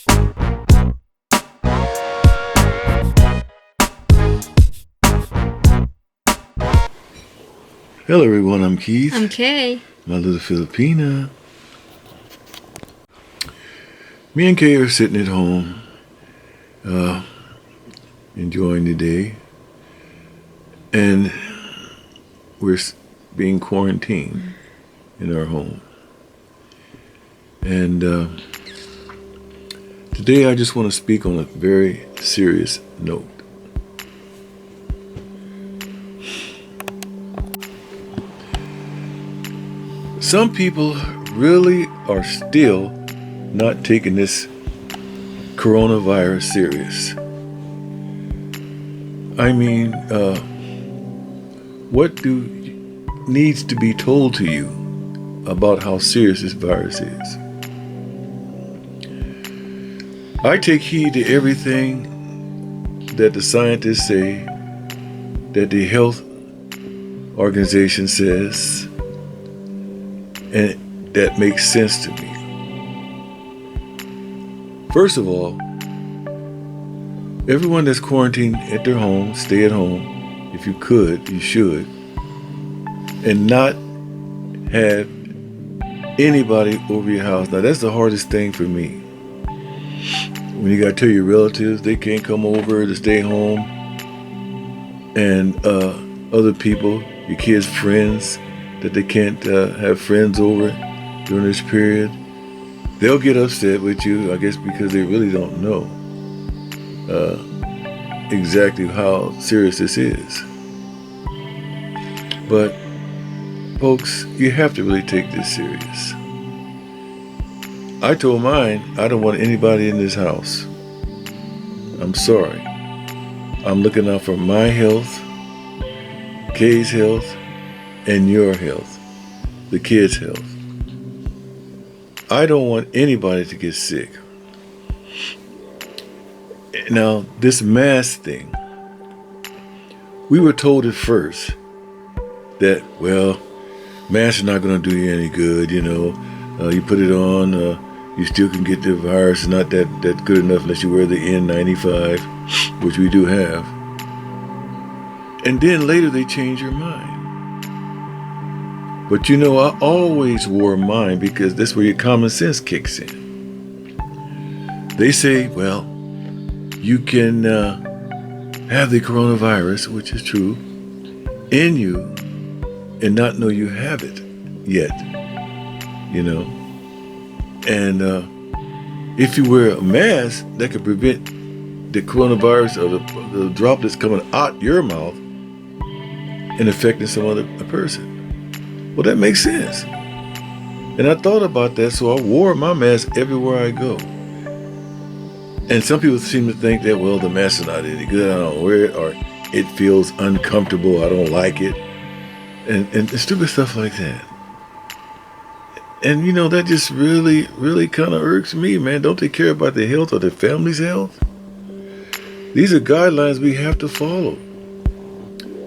Hello everyone, I'm Keith. I'm Kay. My little Filipina. Me and Kay are sitting at home, enjoying the day, and we're being quarantined in our home. And today I just want to speak on a very serious note. Some people really are still not taking this coronavirus serious. I mean, what needs to be told to you about how serious this virus is? I take heed to everything that the scientists say, that the health organization says, and that makes sense to me. First of all, everyone that's quarantined at their home, stay at home. If you could, you should. And not have anybody over your house. Now, that's the hardest thing for me. When you got to tell your relatives they can't come over to stay home. And other people, your kids' friends, that they can't have friends over during this period. They'll get upset with you, I guess, because they really don't know exactly how serious this is. But, folks, you have to really take this serious. I told mine, I don't want anybody in this house. I'm sorry. I'm looking out for my health, Kay's health, and your health, the kids' health. I don't want anybody to get sick. Now, this mask thing, we were told at first that, well, masks are not going to do you any good, you know. You put it on, you still can get the virus. It's not that good enough unless you wear the N95, which we do have. And then later they change your mind. But you know, I always wore mine because that's where your common sense kicks in. They say, well, you can have the coronavirus, which is true, in you and not know you have it yet, you know. And if you wear a mask, that could prevent the coronavirus or the droplets coming out your mouth and affecting some other person. Well, that makes sense. And I thought about that, so I wore my mask everywhere I go. And some people seem to think that, well, the mask is not any good, I don't wear it, or it feels uncomfortable, I don't like it, and stupid stuff like that. And, you know, that just really, really kind of irks me, man. Don't they care about the health of their family's health? These are guidelines we have to follow.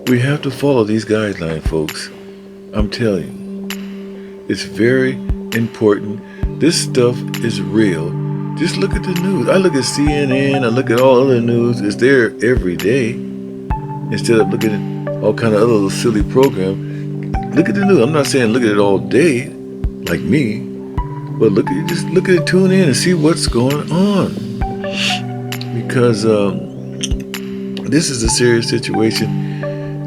We have to follow these guidelines, folks. I'm telling you, it's very important. This stuff is real. Just look at the news. I look at CNN, I look at all other news. It's there every day. Instead of looking at all kind of other silly programs, look at the news. I'm not saying look at it all day, like me, but just look at it, tune in and see what's going on. Because this is a serious situation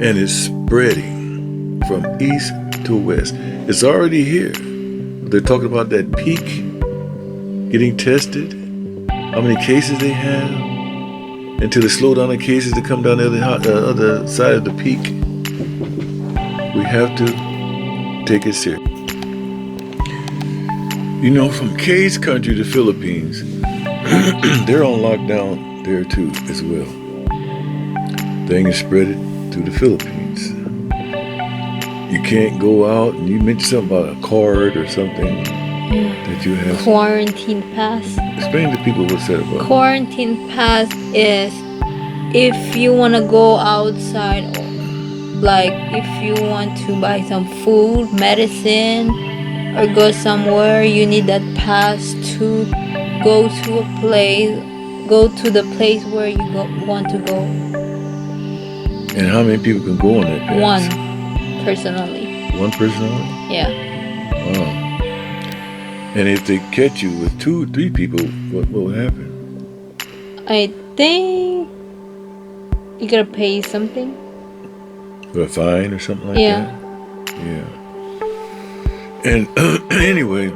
and it's spreading from east to west. It's already here. They're talking about that peak getting tested, how many cases they have, until they slow down the cases to come down the other side of the peak. We have to take it serious. You know, from Kay's country, the Philippines, they're on lockdown there too as well. Thing is spread to the Philippines. You can't go out, and you mentioned something about a card or something that you have. Quarantine pass. Explain to people what's that about. Quarantine pass is if you want to go outside, like if you want to buy some food, medicine, or go somewhere, you need that pass to go to a place, go to the place where you want to go. And how many people can go on that pass? One, personally. One person only? Yeah. Wow. And if they catch you with 2 or 3 people, what will happen? I think you gotta pay something. With a fine or something like Yeah. that? Yeah. And anyway,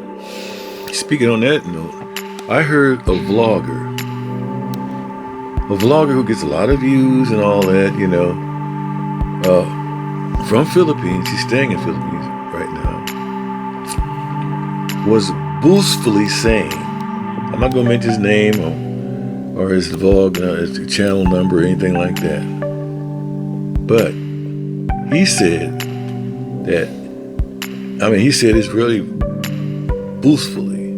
speaking on that note, I heard a vlogger who gets a lot of views and all that, from Philippines. He's staying in Philippines right now. Was boastfully saying, I'm not going to mention his name or his vlog, his channel number or anything like that. But he said that, he said it's really boastfully,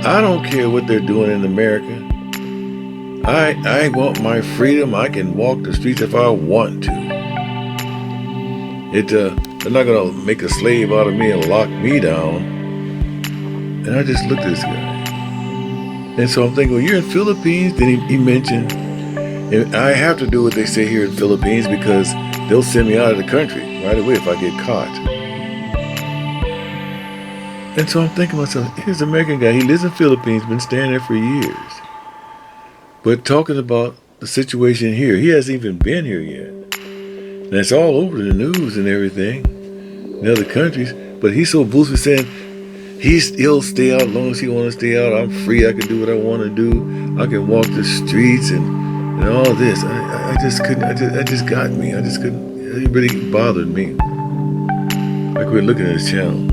I don't care what they're doing in America. I want my freedom. I can walk the streets if I want to. They're not gonna make a slave out of me and lock me down. And I just looked at this guy. And so I'm thinking, well, you're in Philippines. Then he mentioned, and I have to do what they say here in Philippines because they'll send me out of the country right away if I get caught. And so I'm thinking to myself, here's an American guy. He lives in Philippines, been staying there for years. But talking about the situation here, he hasn't even been here yet. And it's all over the news and everything in other countries. But he's so boastful saying he'll stay out as long as he want to stay out. I'm free. I can do what I want to do. I can walk the streets and all this. I just couldn't. It just got me. I just couldn't. It really bothered me. I quit looking at his channel.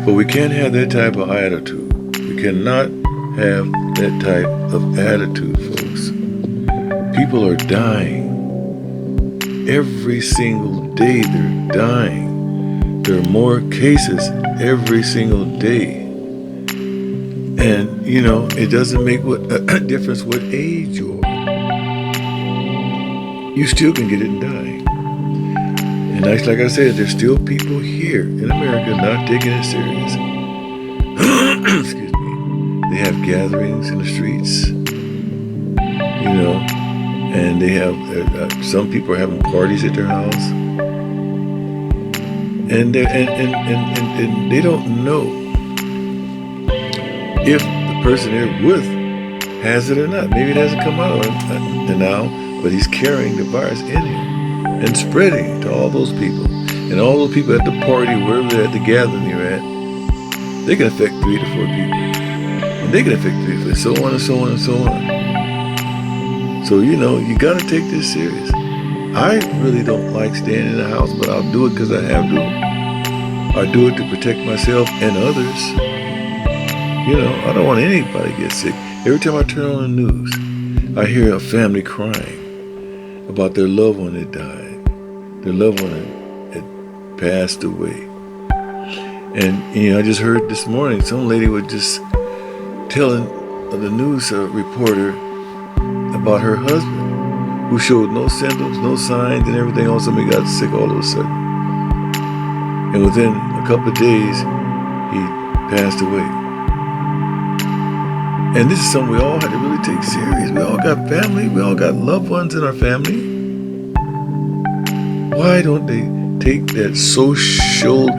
But we can't have that type of attitude. We cannot have that type of attitude, folks. People are dying. Every single day they're dying. There are more cases every single day. And, it doesn't make a difference what age you are. You still can get it and die. And like I said, there's still people here in America not taking it serious. Excuse me. They have gatherings in the streets, and they have, some people are having parties at their house. And they don't know if the person they're with has it or not. Maybe it hasn't come out now, but he's carrying the virus in him and spreading it to all those people. And all those people at the party, wherever they're at the gathering you're at, they can affect 3 to 4 people. And they can affect 3 to 4, so on and so on and so on. So, you got to take this serious. I really don't like staying in the house, but I'll do it because I have to. I do it to protect myself and others. I don't want anybody to get sick. Every time I turn on the news, I hear a family crying about their loved one that died. Their loved one had passed away. And, I just heard this morning, some lady was just telling the news reporter about her husband, who showed no symptoms, no signs, and everything else. Somebody got sick all of a sudden. And within a couple of days, he passed away. And this is something we all had to really take serious. We all got family. We all got loved ones in our family. Why don't they take that social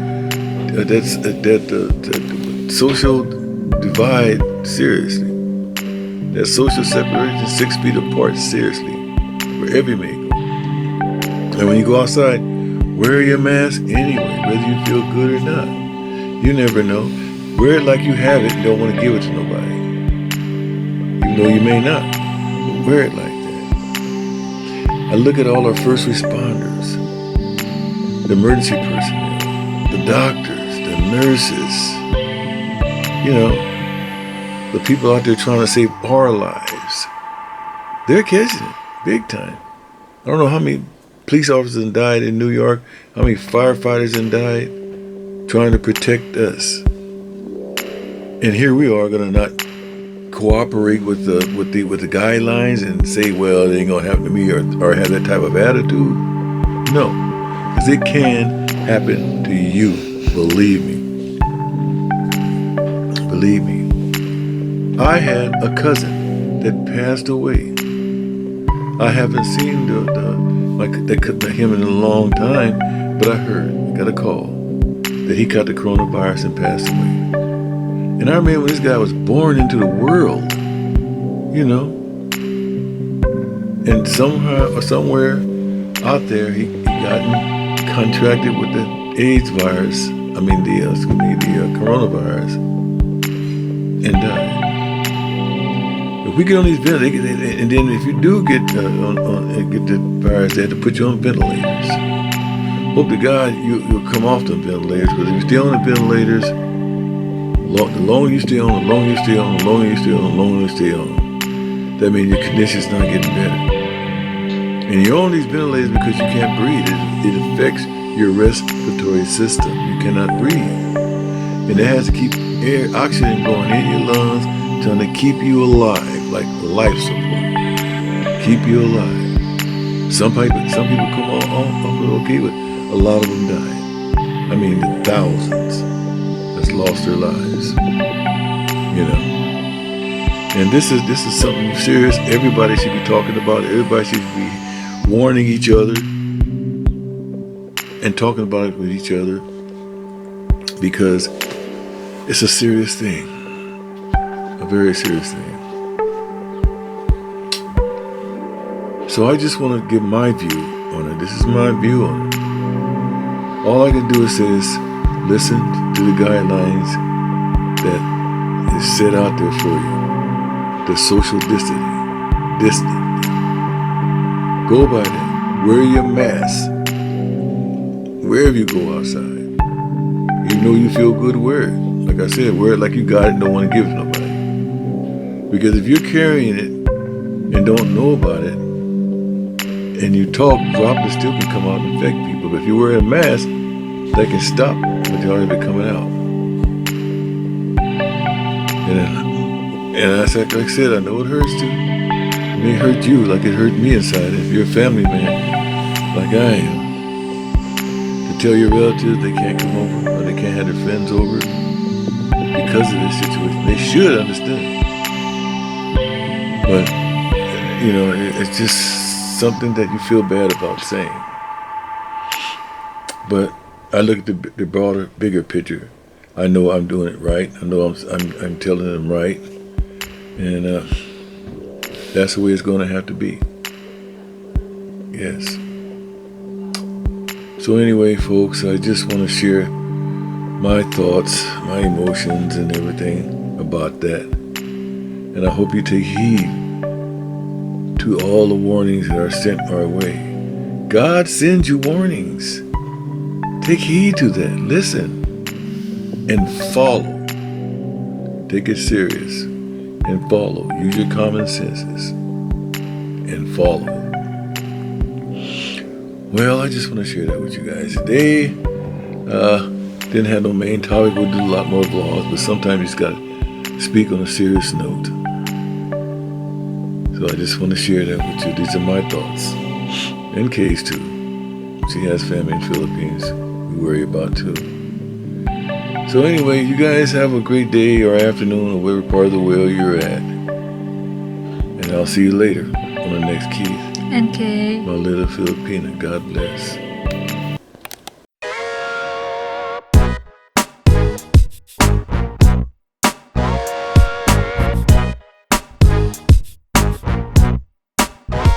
social divide seriously? That social separation, 6 feet apart, seriously, wherever you may go. And when you go outside, wear your mask anyway, whether you feel good or not. You never know. Wear it like you have it and don't want to give it to nobody. Even though you may not, but wear it like that. I look at all our first responders, the emergency personnel, the doctors, the nurses, the people out there trying to save our lives. They're catching it big time. I don't know how many police officers have died in New York, how many firefighters have died trying to protect us. And here we are going to not cooperate with the guidelines and say, well, it ain't going to happen to me, or have that type of attitude. No, because it can happen to you. Believe me. believe me, I had a cousin that passed away. I haven't seen him in a long time, but I got a call that he got the coronavirus and passed away. And I remember this guy was born into the world, you know, and somehow or somewhere out there he got contracted with the AIDS virus. I mean the coronavirus, and died. If we get on these ventilators, and then if you do get the virus, they have to put you on ventilators. Hope to God you'll come off the ventilators, because if you stay on the ventilators, the longer you stay on, the longer you stay on, the longer you stay on, the longer you stay on, that means your condition's not getting better. And you're on these ventilators because you can't breathe. It affects your respiratory system. You cannot breathe. And it has to keep oxygen going in your lungs, trying to keep you alive, like life support. Keep you alive. Some people come off okay, but a lot of them died. I mean, the thousands that's lost their lives. You know. And this is something serious. Everybody should be talking about it. Everybody should be warning each other and talking about it with each other, because it's a serious thing. A very serious thing. So I just want to give my view on it. This is my view on it. All I can do is listen to the guidelines that is set out there for you. The social distancing. Go by that. Wear your mask wherever you go outside. You know you feel good, wear it. Like I said, wear it like you got it and don't want to give it to nobody. Because if you're carrying it and don't know about it, and you talk, droplets still can come out and infect people. But if you wear a mask, that can stop the majority of it coming out. And like I said, I know it hurts too. It may hurt you like it hurt me inside. If you're a family man, like I am, to tell your relatives they can't come over or they can't have their friends over because of this situation. They should understand. But, you know, it's just something that you feel bad about saying. But I look at the broader, bigger picture. I know I'm doing it right. I know I'm telling them right. And that's the way it's going to have to be. Yes. So anyway, folks, I just want to share my thoughts, my emotions, and everything about that. And I hope you take heed to all the warnings that are sent our way. God sends you warnings. Take heed to that. Listen and follow. Take it serious and follow. Use your common senses and follow. Well, I just want to share that with you guys today. Didn't have no main topic. We'll do a lot more vlogs, but sometimes you just got to speak on a serious note. So I just want to share that with you. These are my thoughts. And Kay's too. She has family in the Philippines we worry about too. So anyway, you guys have a great day or afternoon or whatever part of the world you're at. And I'll see you later on the next Keith. And Kay. My little Filipina. God bless.